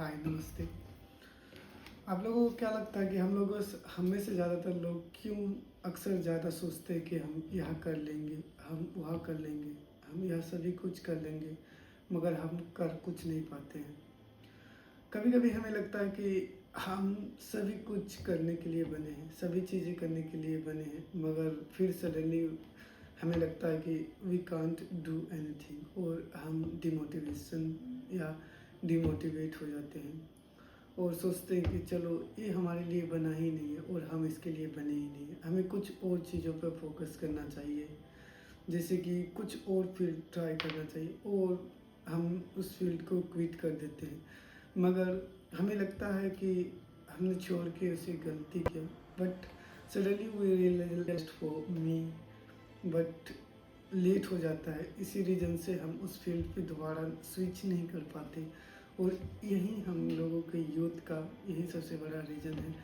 हाय नमस्ते। आप लोगों को क्या लगता है कि हम में से ज़्यादातर लोग क्यों अक्सर ज़्यादा सोचते हैं कि हम यह कर लेंगे, हम वह कर लेंगे, हम यह सभी कुछ कर लेंगे, मगर हम कर कुछ नहीं पाते हैं। कभी कभी हमें लगता है कि हम सभी कुछ करने के लिए बने हैं, सभी चीज़ें करने के लिए बने हैं, मगर फिर सडनली हमें लगता है कि वी कांट डू एनीथिंग और हम डिमोटिवेशन या डिमोटिवेट हो जाते हैं और सोचते हैं कि चलो ये हमारे लिए बना ही नहीं है और हम इसके लिए बने ही नहीं हैं, हमें कुछ और चीज़ों पर फोकस करना चाहिए, जैसे कि कुछ और फील्ड ट्राई करना चाहिए और हम उस फील्ड को क्विट कर देते हैं। मगर हमें लगता है कि हमने छोड़ के उसे गलती किया, but suddenly we realized for me, but late हो जाता है। इसी रीज़न से हम उस फील्ड पे दोबारा स्विच नहीं कर पाते और यही हम लोगों के यूथ का यही सबसे बड़ा रीज़न है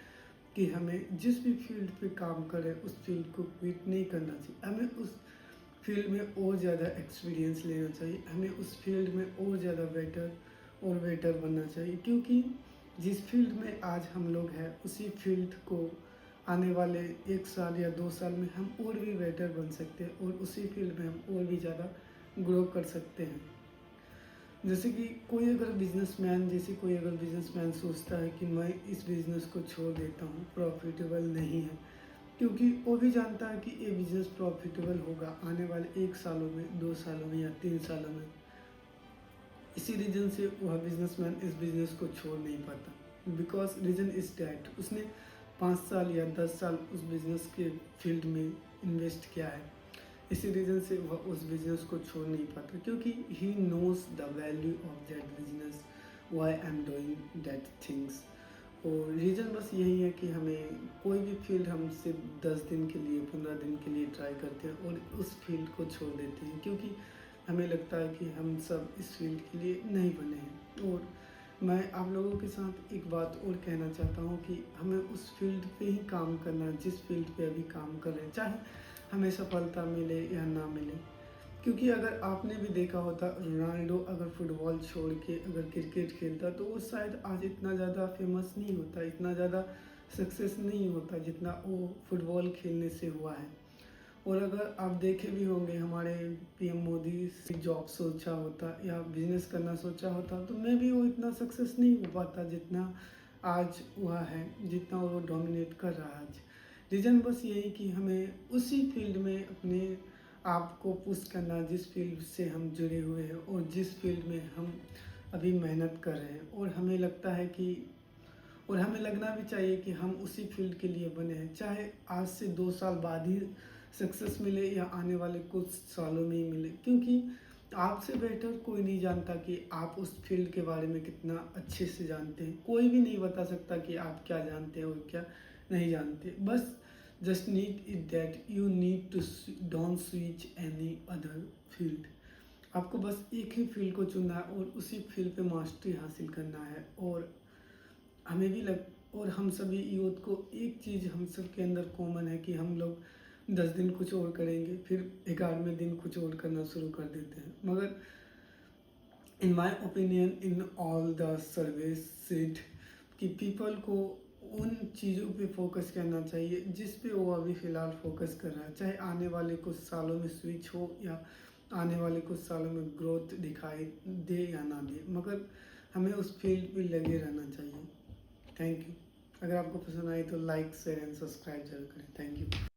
कि हमें जिस भी फील्ड पे काम करें उस फील्ड को क्विट नहीं करना चाहिए। हमें उस फील्ड में और ज़्यादा एक्सपीरियंस लेना चाहिए, हमें उस फील्ड में और ज़्यादा बेटर बनना चाहिए, क्योंकि जिस फील्ड में आज हम लोग हैं उसी फील्ड को आने वाले 1 साल या 2 साल में हम और भी बेटर बन सकते हैं और उसी फील्ड में हम और भी ज़्यादा ग्रो कर सकते हैं। जैसे कि कोई अगर बिजनेसमैन सोचता है कि मैं इस बिज़नेस को छोड़ देता हूँ, प्रॉफिटेबल नहीं है, क्योंकि वो भी जानता है कि ये बिज़नेस प्रॉफिटेबल होगा आने वाले 1 सालों में, 2 सालों में या 3 सालों में। इसी रीज़न से वह बिजनेसमैन इस बिज़नेस को छोड़ नहीं पाता, बिकॉज रीज़न इज़ डैट उसने 5 साल या 10 साल उस बिज़नेस के फील्ड में इन्वेस्ट किया है। इसी रीज़न से वह उस बिज़नेस को छोड़ नहीं पाता, क्योंकि he knows the value of that business, why I am doing that things. और रीज़न बस यही है कि हमें कोई भी फील्ड हम सिर्फ 10 दिन के लिए, 15 दिन के लिए ट्राई करते हैं और उस फील्ड को छोड़ देते हैं, क्योंकि हमें लगता है कि हम सब इस फील्ड के लिए नहीं बने हैं। और मैं आप लोगों के साथ एक बात और कहना चाहता हूँ कि हमें उस फील्ड पे ही काम करना है जिस फील्ड पे अभी काम कर रहे हैं, चाहे हमें सफलता मिले या ना मिले। क्योंकि अगर आपने भी देखा होता, रोनाल्डो अगर फुटबॉल छोड़ के अगर क्रिकेट खेलता तो वो शायद आज इतना ज़्यादा फेमस नहीं होता, इतना ज़्यादा सक्सेस नहीं होता जितना वो फुटबॉल खेलने से हुआ है। और अगर आप देखे भी होंगे, हमारे पीएम मोदी से जॉब सोचा होता या बिजनेस करना सोचा होता तो मैं भी वो इतना सक्सेस नहीं हो पाता जितना आज हुआ है, जितना वो डोमिनेट कर रहा है आज। रीज़न बस यही कि हमें उसी फील्ड में अपने आप को पुश करना जिस फील्ड से हम जुड़े हुए हैं और जिस फील्ड में हम अभी मेहनत कर रहे हैं। और हमें लगना भी चाहिए कि हम उसी फील्ड के लिए बने हैं, चाहे आज से 2 साल बाद ही सक्सेस मिले या आने वाले कुछ सालों में ही मिले, क्योंकि आपसे बेटर कोई नहीं जानता कि आप उस फील्ड के बारे में कितना अच्छे से जानते हैं। कोई भी नहीं बता सकता कि आप क्या जानते हैं और क्या नहीं जानते। बस just need it that you need to don't switch any other field. आपको बस एक ही फील्ड को चुनना है और उसी फील्ड पे मास्टरी हासिल करना है। और हम सभी यूथ को एक चीज़ हम सब के अंदर कॉमन है कि हम लोग 10 दिन कुछ और करेंगे, फिर 11वें दिन कुछ और करना शुरू कर देते हैं। मगर in my opinion, in all the surveys said कि पीपल को उन चीज़ों पे फोकस करना चाहिए जिस पे वो अभी फ़िलहाल फोकस कर रहा है, चाहे आने वाले कुछ सालों में स्विच हो या आने वाले कुछ सालों में ग्रोथ दिखाई दे या ना दे, मगर हमें उस फील्ड पे लगे रहना चाहिए। Thank you. अगर आपको पसंद आई तो लाइक, शेयर एंड सब्सक्राइब जरूर करें। Thank you.